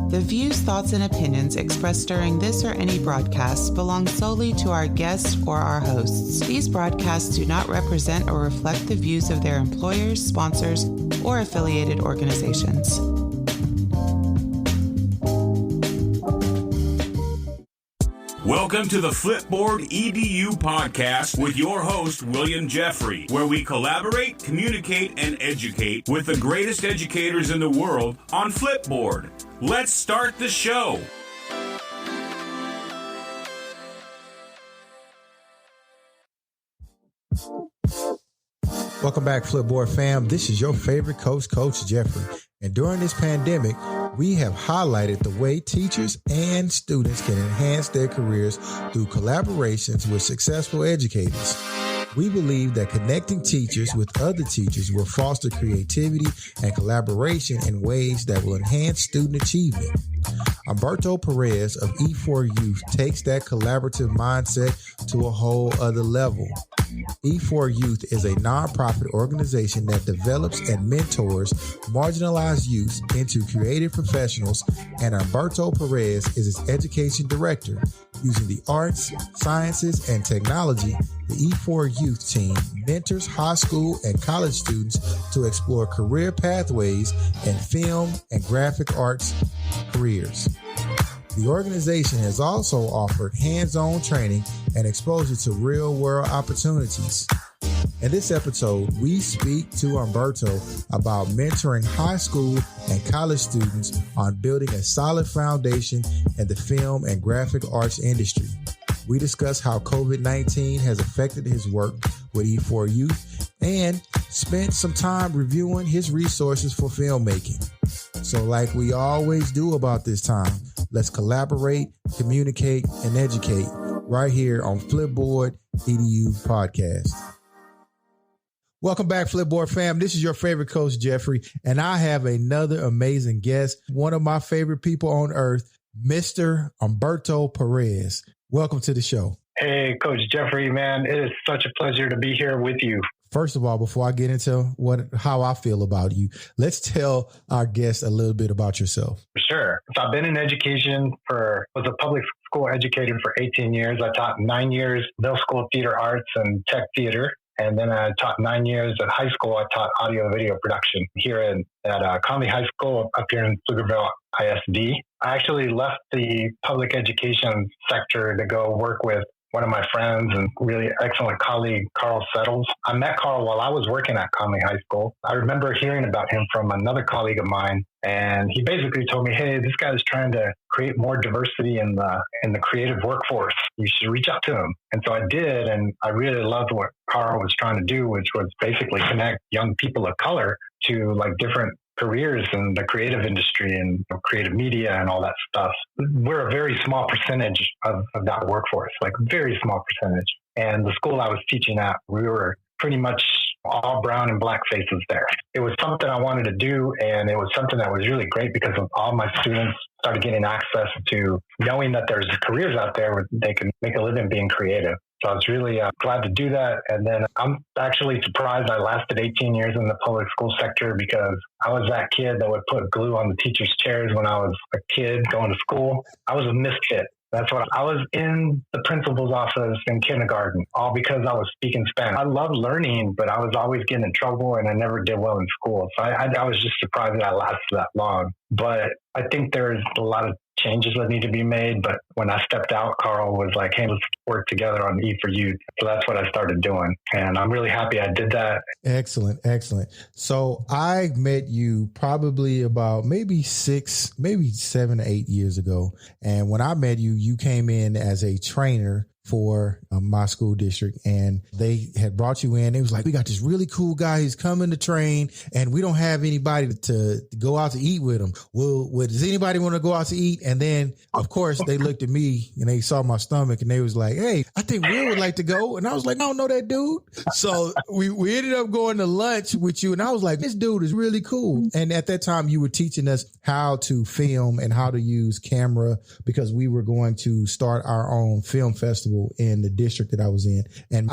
The views, thoughts, and opinions expressed during this or any broadcast belong solely to our guests or our hosts. These broadcasts do not represent or reflect the views of their employers, sponsors, or affiliated organizations. Welcome to the Flipboard EDU podcast with your host, William Jeffrey, where we collaborate, communicate, and educate with the greatest educators in the world on Flipboard. Let's start the show. Welcome back, Flipboard fam. This is your favorite coach, Coach Jeffrey. And during this pandemic, we have highlighted the way teachers and students can enhance their careers through collaborations with successful educators. We believe that connecting teachers with other teachers will foster creativity and collaboration in ways that will enhance student achievement. Humberto Perez of E4 Youth takes that collaborative mindset to a whole other level. E4 Youth is a nonprofit organization that develops and mentors marginalized youth into creative professionals, and Humberto Perez is its education director. Using the arts, sciences, and technology, the E4 Youth team mentors high school and college students to explore career pathways in film and graphic arts careers. The organization has also offered hands-on training and exposure to real-world opportunities. In this episode, we speak to Humberto about mentoring high school and college students on building a solid foundation in the film and graphic arts industry. We discuss how COVID-19 has affected his work with E4 Youth and spent some time reviewing his resources for filmmaking. So like we always do about this time, let's collaborate, communicate, and educate right here on Flipboard EDU Podcast. Welcome back, Flipboard fam. This is your favorite coach, Jeffrey, and I have another amazing guest, one of my favorite people on earth, Mr. Humberto Perez. Welcome to the show. Hey, Coach Jeffrey, man, it is such a pleasure to be here with you. First of all, before I get into how I feel about you, let's tell our guests a little bit about yourself. Sure. So I've been in education was a public school educator for 18 years. I taught 9 years middle school theater arts and tech theater. And then I taught 9 years at high school. I taught audio and video production here at Conley High School up here in Pflugerville ISD. I actually left the public education sector to go work with one of my friends and really excellent colleague, Carl Settles. I met Carl while I was working at Conley High School. I remember hearing about him from another colleague of mine, and he basically told me, hey, this guy is trying to create more diversity in the creative workforce. You should reach out to him. And so I did, and I really loved what Carl was trying to do, which was basically connect young people of color to like different careers in the creative industry and creative media and all that stuff. We're a very small percentage of that workforce, like very small percentage. And the school I was teaching at, we were pretty much all brown and black faces there. It was something I wanted to do, and it was something that was really great because all my students started getting access to knowing that there's careers out there where they can make a living being creative. So I was really glad to do that. And then I'm actually surprised I lasted 18 years in the public school sector because I was that kid that would put glue on the teachers' chairs when I was a kid going to school. I was a misfit. That's what I was in the principal's office in kindergarten, all because I was speaking Spanish. I loved learning, but I was always getting in trouble and I never did well in school. So I was just surprised that I lasted that long. But I think there's a lot of changes that need to be made. But when I stepped out, Carl was like, hey, let's work together on E4 Youth. So that's what I started doing. And I'm really happy I did that. Excellent. Excellent. So I met you probably about maybe 7 or 8 years ago. And when I met you, you came in as a trainer for my school district, and they had brought you in. It was like, we got this really cool guy who's coming to train, and we don't have anybody to go out to eat with him. Well, does anybody want to go out to eat? And then, of course, they looked at me and they saw my stomach and they was like, hey, I think Will would like to go. And I was like, I don't know that dude. So we ended up going to lunch with you, and I was like, this dude is really cool. And at that time, you were teaching us how to film and how to use camera because we were going to start our own film festival principal in the district that I was in. And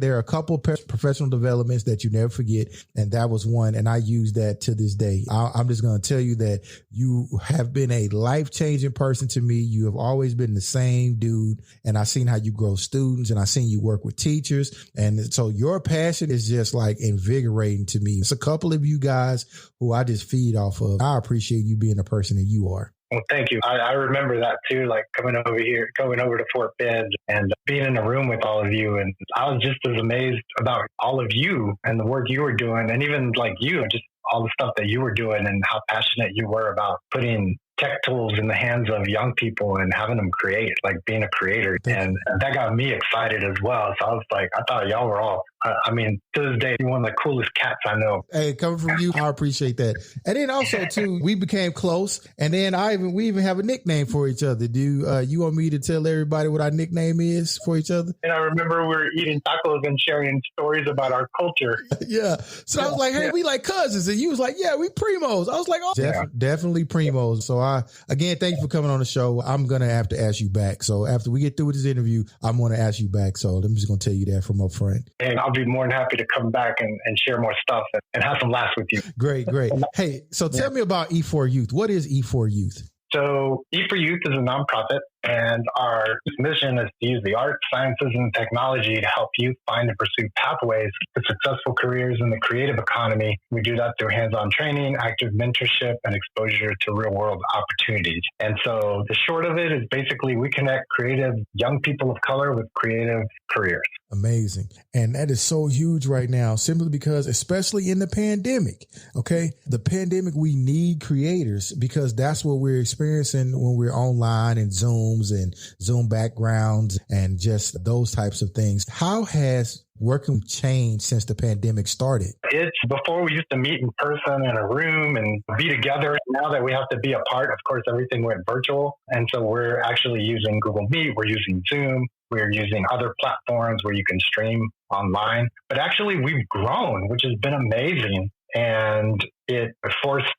there are a couple professional developments that you never forget. And that was one. And I use that to this day. I'm just going to tell you that you have been a life-changing person to me. You have always been the same dude. And I've seen how you grow students, and I've seen you work with teachers. And so your passion is just like invigorating to me. It's a couple of you guys who I just feed off of. I appreciate you being the person that you are. Well, thank you. I remember that too, like going over to Fort Bend and being in a room with all of you. And I was just as amazed about all of you and the work you were doing, and even like you, just all the stuff that you were doing and how passionate you were about putting tech tools in the hands of young people and having them create, like being a creator. And that got me excited as well. So I was like, I thought y'all were all, to this day, you're one of the coolest cats I know. Hey, coming from you, I appreciate that. And then also too, we became close, and then we even have a nickname for each other. Do you want me to tell everybody what our nickname is for each other? And I remember we were eating tacos and sharing stories about our culture. Yeah. So I was like, hey, we like cousins. And you was like, yeah, we primos. I was like, oh, definitely primos. So again, thank you for coming on the show. I'm going to have to ask you back. So after we get through with this interview, I'm going to ask you back. So I'm just going to tell you that from up front. And I'll be more than happy to come back and share more stuff and have some laughs with you. Great. Hey, so tell me about E4 Youth. What is E4 Youth? So E4 Youth is a nonprofit, and our mission is to use the arts, sciences, and technology to help youth find and pursue pathways to successful careers in the creative economy. We do that through hands-on training, active mentorship, and exposure to real-world opportunities. And so the short of it is basically we connect creative young people of color with creative careers. Amazing. And that is so huge right now, simply because, especially in the pandemic, okay, the pandemic, we need creators, because that's what we're experiencing when we're online and Zooms and Zoom backgrounds and just those types of things. How has working changed since the pandemic started? It's before we used to meet in person in a room and be together. Now that we have to be apart, of course, everything went virtual. And so we're actually using Google Meet. We're using Zoom. We're using other platforms where you can stream online. But actually, we've grown, which has been amazing. And it forced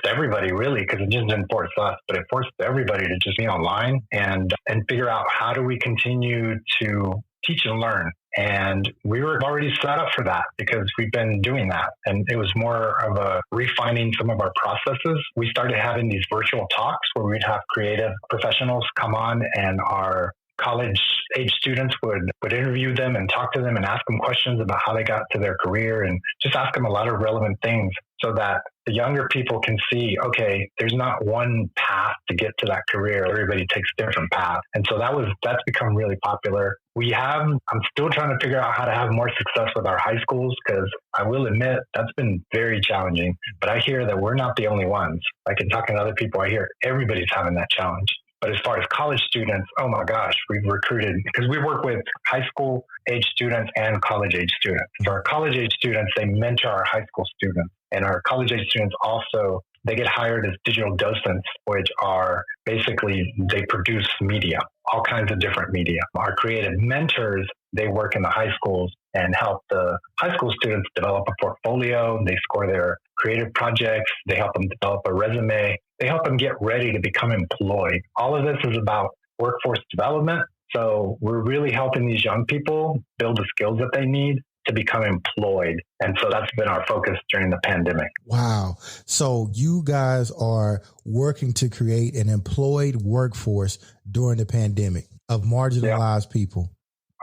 everybody, really, because it just didn't force us, but it forced everybody to just be online and figure out how do we continue to teach and learn. And we were already set up for that because we've been doing that. And it was more of a refining some of our processes. We started having these virtual talks where we'd have creative professionals come on, and our college age students would interview them and talk to them and ask them questions about how they got to their career, and just ask them a lot of relevant things so that the younger people can see, okay, there's not one path to get to that career. Everybody takes a different path. And so that's become really popular. I'm still trying to figure out how to have more success with our high schools, because I will admit that's been very challenging, but I hear that we're not the only ones. Like in talking to other people, I hear everybody's having that challenge. But as far as college students, oh my gosh, we've recruited, because we work with high school age students and college age students. So our college age students, they mentor our high school students. And our college age students also, they get hired as digital docents, which are basically, they produce media, all kinds of different media. Our creative mentors, they work in the high schools and help the high school students develop a portfolio. They score their creative projects. They help them develop a resume. They help them get ready to become employed. All of this is about workforce development. So we're really helping these young people build the skills that they need to become employed. And so that's been our focus during the pandemic. Wow. So you guys are working to create an employed workforce during the pandemic of marginalized people.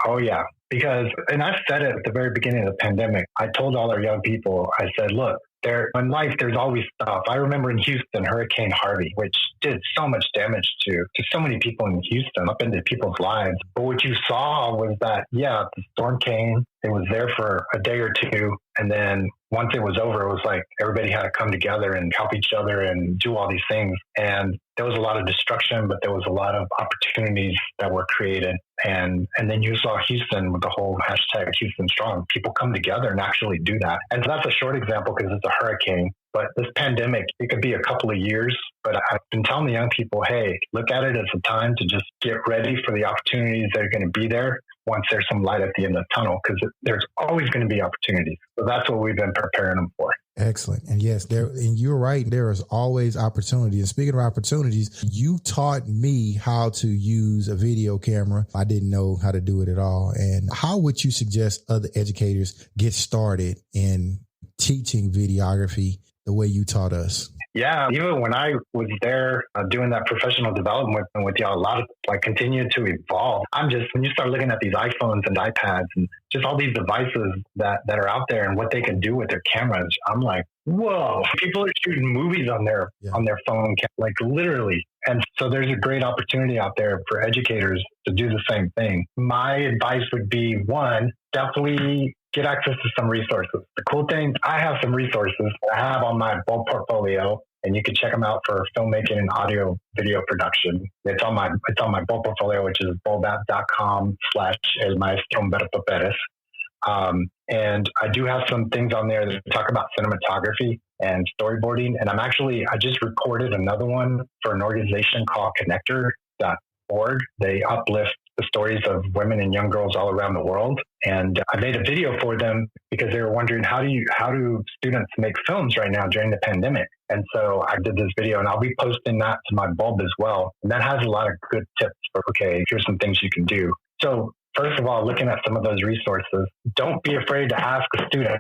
Oh, yeah. Because, and I've said it at the very beginning of the pandemic, I told all our young people, I said, look, in life, there's always stuff. I remember in Houston, Hurricane Harvey, which did so much damage to so many people in Houston, up into people's lives. But what you saw was that, the storm came. It was there for a day or two. And then once it was over, it was like everybody had to come together and help each other and do all these things. And there was a lot of destruction, but there was a lot of opportunities that were created. And then you saw Houston with the whole hashtag Houston Strong. People come together and actually do that. And so that's a short example because it's a hurricane. But this pandemic, it could be a couple of years. But I've been telling the young people, hey, look at it as a time to just get ready for the opportunities that are going to be there once there's some light at the end of the tunnel, because there's always going to be opportunities. So that's what we've been preparing them for. Excellent. And yes, and you're right. There is always opportunity. And speaking of opportunities, you taught me how to use a video camera. I didn't know how to do it at all. And how would you suggest other educators get started in teaching videography the way you taught us? Yeah, even when I was there doing that professional development with y'all, a lot of continued to evolve. When you start looking at these iPhones and iPads and just all these devices that are out there and what they can do with their cameras, I'm like, whoa, people are shooting movies on their phone, literally. And so there's a great opportunity out there for educators to do the same thing. My advice would be, one, definitely get access to some resources. The cool thing, I have some resources that I have on my bulb portfolio, and you can check them out for filmmaking and audio video production. It's on my bulb portfolio, which is bulbapp.com/El Maestro Humberto Perez. And I do have some things on there that talk about cinematography and storyboarding. And I just recorded another one for an organization called Connector.org. They uplift the stories of women and young girls all around the world. And I made a video for them because they were wondering, how do students make films right now during the pandemic? And so I did this video, and I'll be posting that to my bulb as well. And that has a lot of good tips for, okay, here's some things you can do. So first of all, looking at some of those resources, don't be afraid to ask a student.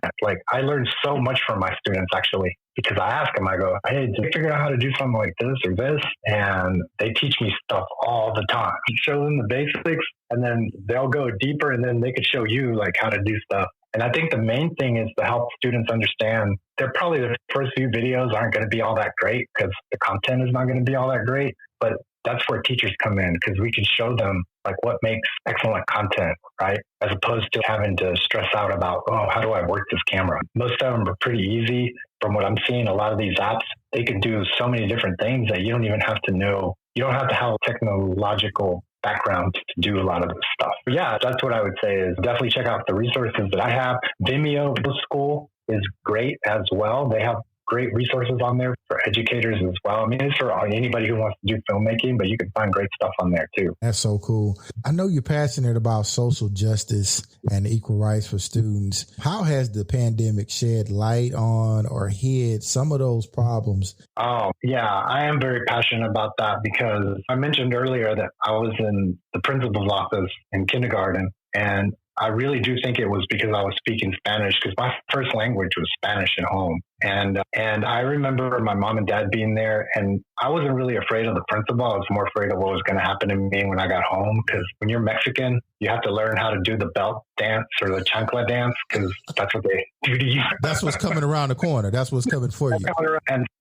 I learned so much from my students, actually, because I ask them, I go, hey, did you figure out how to do something like this or this? And they teach me stuff all the time. You show them the basics, and then they'll go deeper, and then they could show you how to do stuff. And I think the main thing is to help students understand they're probably the first few videos aren't going to be all that great because the content is not going to be all that great. But that's where teachers come in, because we can show them what makes excellent content, right? As opposed to having to stress out about, how do I work this camera? Most of them are pretty easy. From what I'm seeing, a lot of these apps, they can do so many different things that you don't even have to know. You don't have to have a technological background to do a lot of this stuff. But yeah, that's what I would say is definitely check out the resources that I have. Vimeo School is great as well. They have great resources on there for educators as well. I mean, it's for anybody who wants to do filmmaking, but you can find great stuff on there too. That's so cool. I know you're passionate about social justice and equal rights for students. How has the pandemic shed light on or hid some of those problems? Oh, yeah, I am very passionate about that because I mentioned earlier that I was in the principal's office in kindergarten, and I really do think it was because I was speaking Spanish, because my first language was Spanish at home. And I remember my mom and dad being there, and I wasn't really afraid of the principal. I was more afraid of what was going to happen to me when I got home, because when you're Mexican, you have to learn how to do the belt dance or the chancla dance, because that's what they do to you. That's what's coming around the corner. That's what's coming for you.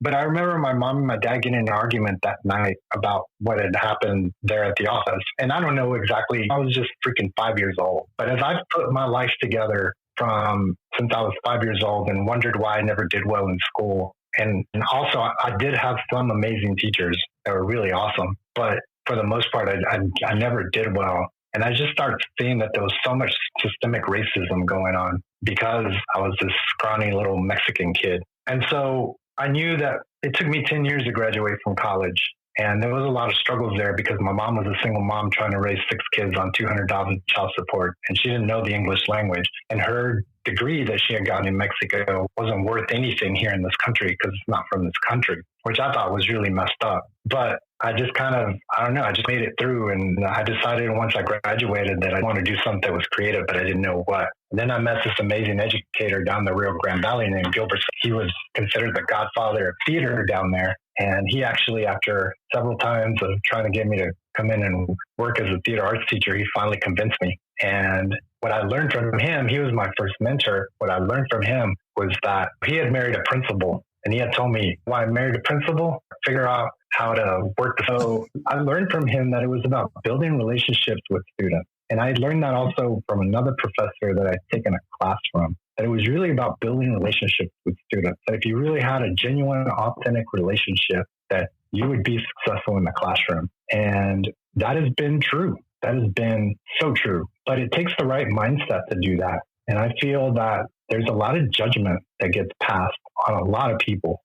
But I remember my mom and my dad getting in an argument that night about what had happened there at the office. And I don't know exactly. I was just freaking 5 years old. But as I've put my life together since I was 5 years old and wondered why I never did well in school. And also I did have some amazing teachers that were really awesome, but for the most part, I never did well. And I just started seeing that there was so much systemic racism going on because I was this scrawny little Mexican kid. And so I knew that it took me 10 years to graduate from college. And there was a lot of struggles there because my mom was a single mom trying to raise 6 kids on $200 child support. And she didn't know the English language. And her degree that she had gotten in Mexico wasn't worth anything here in this country because it's not from this country, which I thought was really messed up. But I just I just made it through. And I decided once I graduated that I wanted to do something that was creative, but I didn't know what. And then I met this amazing educator down the Rio Grande Valley named Gilbert. He was considered the godfather of theater down there. And he actually, after several times of trying to get me to come in and work as a theater arts teacher, he finally convinced me. And what I learned from him, he was my first mentor. What I learned from him was that he had married a principal. And he had told me, why I married a principal, figure out how to work. So I learned from him that it was about building relationships with students. And I learned that also from another professor that I'd taken a class from, that it was really about building relationships with students. That if you really had a genuine, authentic relationship, that you would be successful in the classroom. And that has been true. That has been so true. But it takes the right mindset to do that. And I feel that there's a lot of judgment that gets passed on a lot of people,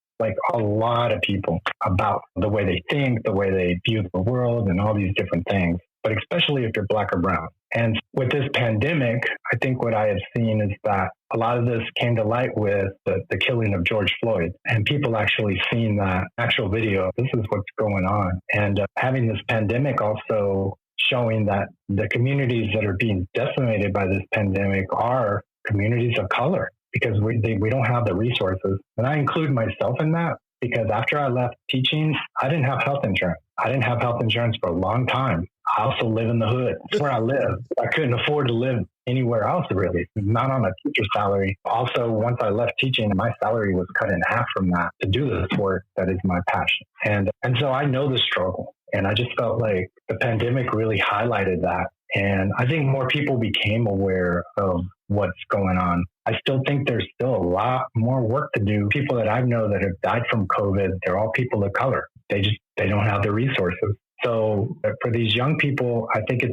about the way they think, the way they view the world, and all these different things. but especially if you're Black or brown. And with this pandemic, I think what I have seen is that a lot of this came to light with the killing of George Floyd, and people actually seen that actual video. This is what's going on. And having this pandemic also showing that the communities that are being decimated by this pandemic are communities of color, because we don't have the resources. And I include myself in that, because after I left teaching, I didn't have health insurance. I didn't have health insurance for a long time. I also live in the hood. That's where I live. I couldn't afford to live anywhere else, really, not on a teacher salary. Also, once I left teaching, my salary was cut in half from that to do this work that is my passion. And so I know the struggle. And I just felt like the pandemic really highlighted that. And I think more people became aware of what's going on. I still think there's still a lot more work to do. People that I know that have died from COVID, they're all people of color. They don't have the resources. So for these young people, I think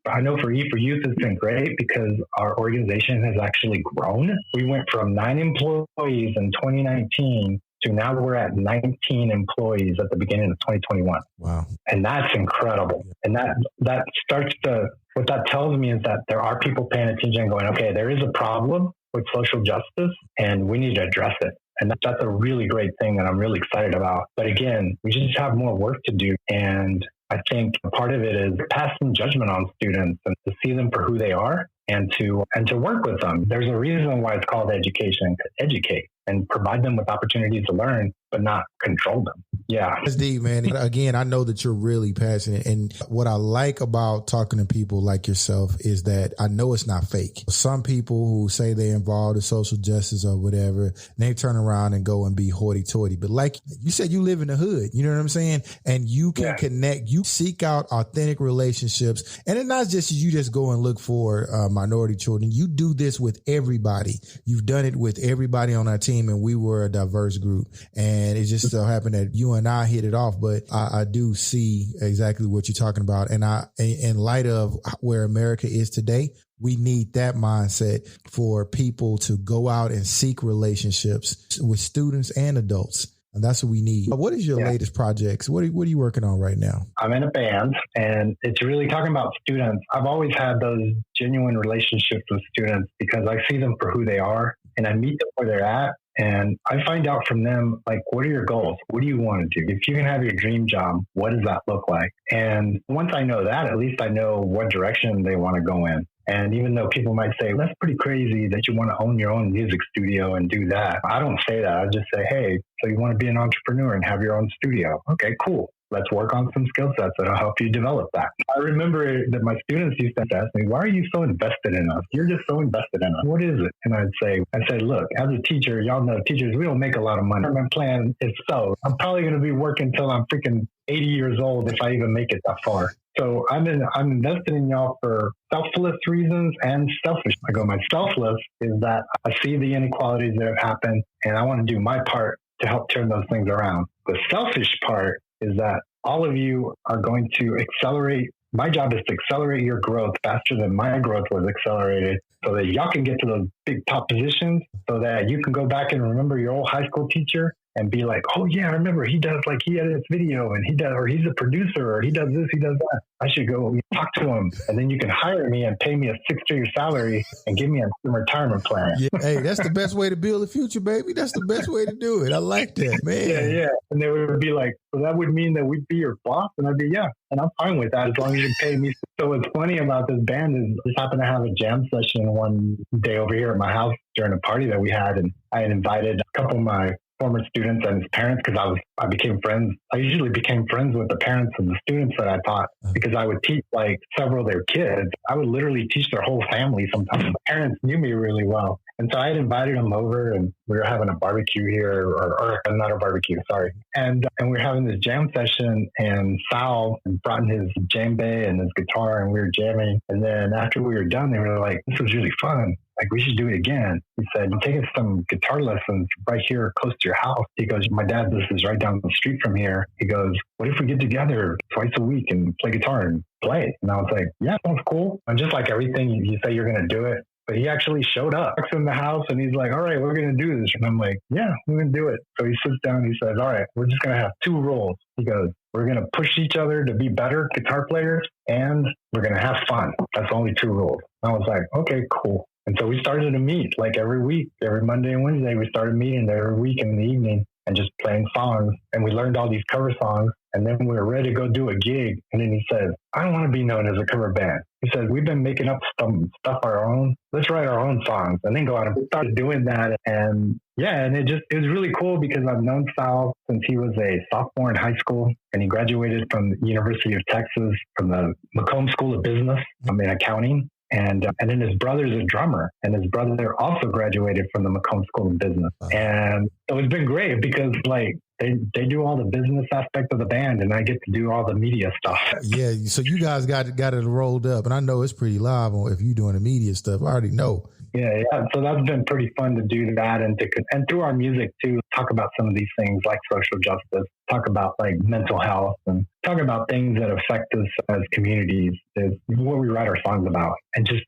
I know for youth, it's been great because our organization has actually grown. We went from 9 employees in 2019 to now we're at 19 employees at the beginning of 2021. Wow. And that's incredible. And that starts to, what that tells me is that there are people paying attention and going, okay, there is a problem with social justice and we need to address it. And that's a really great thing that I'm really excited about. But again, we just have more work to do. And I think part of it is passing judgment on students and to see them for who they are and to work with them. There's a reason why it's called education, to educate and provide them with opportunities to learn, but not control them. Yeah. That's deep, man. Again, I know that you're really passionate. And what I like about talking to people like yourself is that I know it's not fake. Some people who say they're involved in social justice or whatever, they turn around and go and be hoity-toity. But like you said, you live in the hood, you know what I'm saying? And you can connect, you seek out authentic relationships. And it's not just you just go and look for minority children. You do this with everybody. You've done it with everybody on our team, and we were a diverse group. And it just so happened that you and I hit it off, but I do see exactly what you're talking about. And in light of where America is today, we need that mindset for people to go out and seek relationships with students and adults. And that's what we need. What is your latest projects? What are you working on right now? I'm in a band, and it's really talking about students. I've always had those genuine relationships with students because I see them for who they are and I meet them where they're at. And I find out from them, like, what are your goals? What do you want to do? If you can have your dream job, what does that look like? And once I know that, at least I know what direction they want to go in. And even though people might say, that's pretty crazy that you want to own your own music studio and do that, I don't say that. I just say, hey, so you want to be an entrepreneur and have your own studio? Okay, cool. Let's work on some skill sets that'll help you develop that. I remember that my students used to ask me, why are you so invested in us? You're just so invested in us. What is it? And I'd say, look, as a teacher, y'all know teachers, we don't make a lot of money. My plan is I'm probably going to be working until I'm freaking 80 years old if I even make it that far. So I'm invested in y'all for selfless reasons and selfish. My selfless is that I see the inequalities that have happened and I want to do my part to help turn those things around. The selfish part is that all of you are going to accelerate. My job is to accelerate your growth faster than my growth was accelerated so that y'all can get to those big top positions so that you can go back and remember your old high school teacher and be like, oh yeah, I remember he edits video and he's a producer or he does this, he does that. I should go talk to him. And then you can hire me and pay me a 6-figure salary and give me a retirement plan. Yeah. Hey, that's the best way to build a future, baby. That's the best way to do it. I like that, man. Yeah. And they would be like, so that would mean that we'd be your boss? And I'd be, yeah. And I'm fine with that as long as you pay me. So what's funny about this band is I just happened to have a jam session one day over here at my house during a party that we had. And I had invited a couple of my former students and his parents because I became friends. I usually became friends with the parents of the students that I taught because I would teach like several of their kids. I would literally teach their whole family sometimes. The parents knew me really well. And so I had invited them over and we were having a barbecue here or not a barbecue, sorry. And we were having this jam session and Sal brought in his djembe and his guitar and we were jamming. And then after we were done, they were like, this was really fun. Like, we should do it again. He said, I'm taking some guitar lessons right here close to your house. He goes, my dad, this is right down the street from here. He goes, what if we get together twice a week and play guitar and play? And I was like, yeah, sounds cool. And just like everything, you say you're going to do it. But he actually showed up, walks in the house, and he's like, all right, we're going to do this. And I'm like, yeah, we're going to do it. So he sits down, he says, all right, we're just going to have 2 rules. He goes, we're going to push each other to be better guitar players, and we're going to have fun. That's only 2 rules. I was like, okay, cool. And so we started to meet like every week, every Monday and Wednesday. We started meeting every week in the evening and just playing songs. And we learned all these cover songs. And then we were ready to go do a gig. And then he said, I don't want to be known as a cover band. He said, we've been making up stuff our own. Let's write our own songs and then go out and start doing that. And yeah, and it was really cool because I've known Sal since he was a sophomore in high school, and he graduated from the University of Texas from the Macomb School of Business, in accounting. And then his brother's a drummer, and his brother also graduated from the Macomb School of Business. And so it's been great because like they do all the business aspect of the band, and I get to do all the media stuff. Yeah, so you guys got it rolled up, and I know it's pretty live on if you're doing the media stuff. I already know. Yeah. So that's been pretty fun to do that, and through our music too, talk about some of these things like social justice, talk about like mental health, and talk about things that affect us as communities is what we write our songs about, and just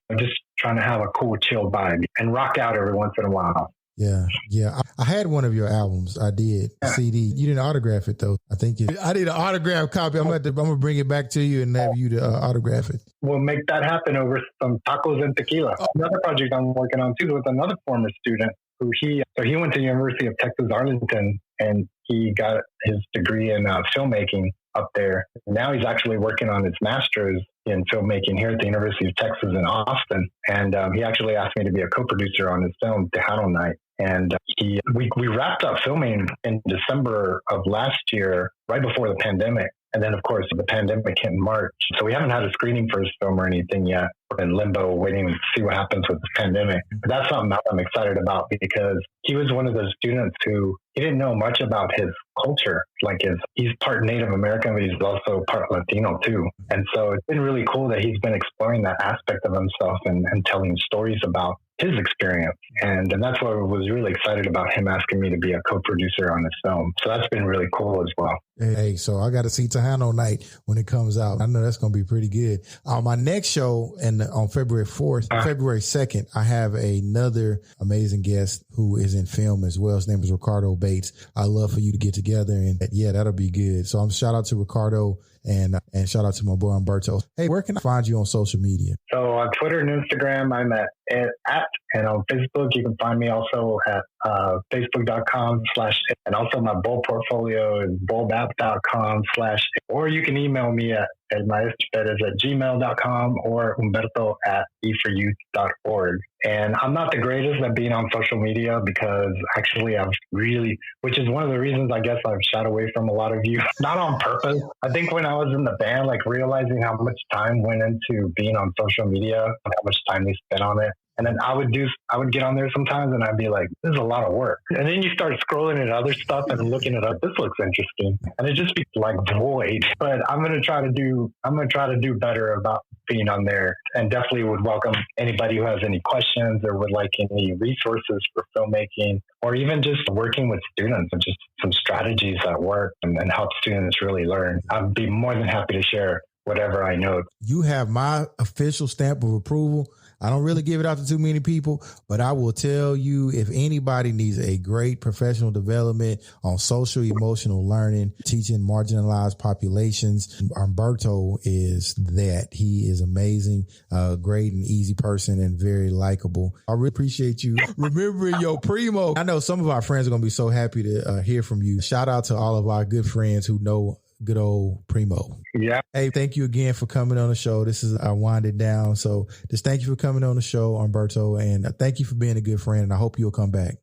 trying to have a cool, chill vibe and rock out every once in a while. Yeah. I had one of your albums. I did CD. You didn't autograph it though. I think I need an autograph copy. I'm gonna bring it back to you and have you to autograph it. We'll make that happen over some tacos and tequila. Another project I'm working on too with another former student who he went to the University of Texas Arlington, and he got his degree in filmmaking up there. Now he's actually working on his master's in filmmaking here at the University of Texas in Austin. And he actually asked me to be a co-producer on his film, Tejano Night. And we wrapped up filming in December of last year, right before the pandemic. And then, of course, the pandemic hit in March. So we haven't had a screening for his film or anything yet. We're in limbo waiting to see what happens with this pandemic. But that's something I'm excited about because he was one of those students who he didn't know much about his culture. Like he's part Native American, but he's also part Latino too. And so it's been really cool that he's been exploring that aspect of himself and telling stories about his experience. And that's what I was really excited about him asking me to be a co-producer on his film. So that's been really cool as well. Hey, so I got to see Tejano Night when it comes out. I know that's going to be pretty good. My next show on February 4th, February 2nd, I have another amazing guest who is in film as well. His name is Ricardo Bates. I'd love for you to get together, and yeah, that'll be good. So I'm shout out to Ricardo and shout out to my boy Humberto. Hey, where can I find you on social media? So on Twitter and Instagram, I'm at, and on Facebook, you can find me also at facebook.com/ and also my bull portfolio is bullbap.com/ or you can email me at maestroperez@gmail.com or humberto@e4youth.org. And I'm not the greatest at being on social media because actually which is one of the reasons I guess I've shied away from a lot of you, not on purpose. I think when I was in the band, like realizing how much time went into being on social media and how much time they spent on it. And then I would get on there sometimes and I'd be like, this is a lot of work. And then you start scrolling at other stuff and looking at this looks interesting. And it just be like void. But I'm going to try to do better about being on there, and definitely would welcome anybody who has any questions or would like any resources for filmmaking, or even just working with students and just some strategies that work and help students really learn. I'd be more than happy to share whatever I know. You have my official stamp of approval. I don't really give it out to too many people, but I will tell you, if anybody needs a great professional development on social emotional learning, teaching marginalized populations, Humberto is that. He is amazing, great and easy person, and very likable. I really appreciate you remembering your primo. I know some of our friends are going to be so happy to hear from you. Shout out to all of our good friends who know good old Primo. Yeah. Hey, thank you again for coming on the show. This is I wind it down. So just thank you for coming on the show, Humberto, and thank you for being a good friend. And I hope you'll come back.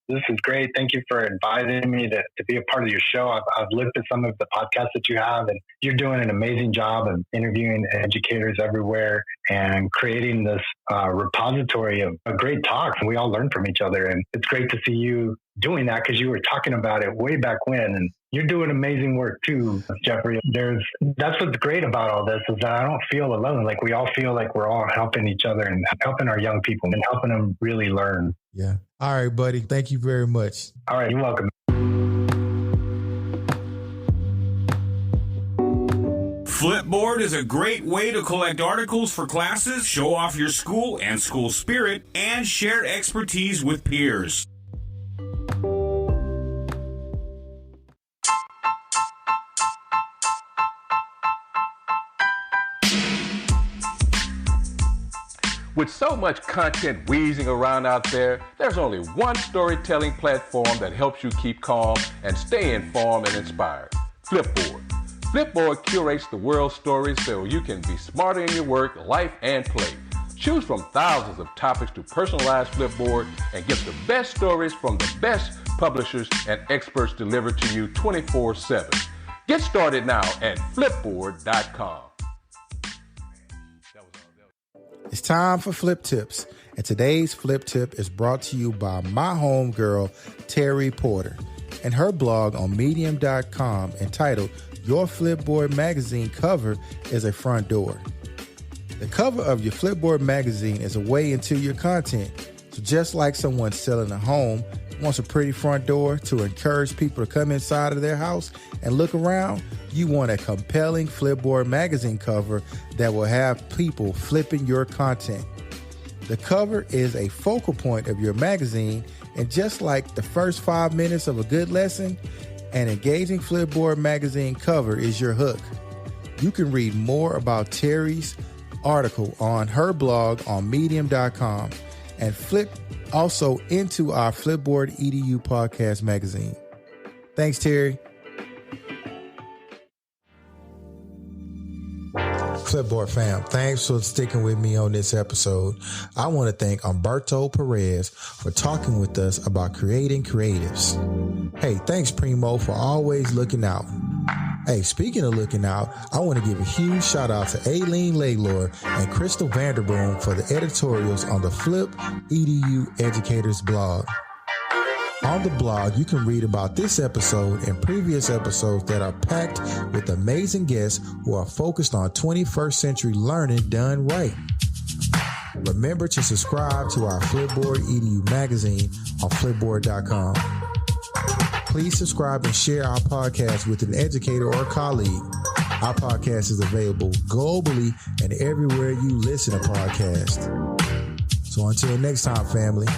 This is great. Thank you for inviting me to be a part of your show. I've looked at some of the podcasts that you have, and you're doing an amazing job of interviewing educators everywhere and creating this repository of great talks. And we all learn from each other. And it's great to see you doing that because you were talking about it way back when. And you're doing amazing work too, Jeffrey. That's what's great about all this is that I don't feel alone. Like we all feel like we're all helping each other and helping our young people and helping them really learn. Yeah. All right, buddy. Thank you very much. All right. You're welcome. Flipboard is a great way to collect articles for classes, show off your school and school spirit, and share expertise with peers. With so much content wheezing around out there, there's only one storytelling platform that helps you keep calm and stay informed and inspired: Flipboard. Flipboard curates the world's stories so you can be smarter in your work, life, and play. Choose from thousands of topics to personalize Flipboard and get the best stories from the best publishers and experts delivered to you 24/7. Get started now at flipboard.com. It's time for Flip Tips, and today's Flip Tip is brought to you by my homegirl, Terry Porter, and her blog on medium.com entitled Your Flipboard Magazine Cover is a Front Door. The cover of your Flipboard magazine is a way into your content. So just like someone selling a home wants a pretty front door to encourage people to come inside of their house and look around, you want a compelling Flipboard magazine cover that will have people flipping your content. The cover is a focal point of your magazine, and just like the first 5 minutes of a good lesson, an engaging Flipboard magazine cover is your hook. You can read more about Terry's article on her blog on medium.com and flip also into our Flipboard EDU podcast magazine. Thanks, Terry. Flipboard fam, thanks for sticking with me on this episode. I want to thank Humberto Perez for talking with us about creating creatives. Hey, thanks Primo for always looking out. Hey, speaking of looking out, I want to give a huge shout out to Aileen Laylor and Crystal Vanderboom for the editorials on the Flip EDU Educators blog. On the blog, you can read about this episode and previous episodes that are packed with amazing guests who are focused on 21st century learning done right. Remember to subscribe to our Flipboard EDU magazine on flipboard.com. Please subscribe and share our podcast with an educator or colleague. Our podcast is available globally and everywhere you listen to podcasts. So until next time, family,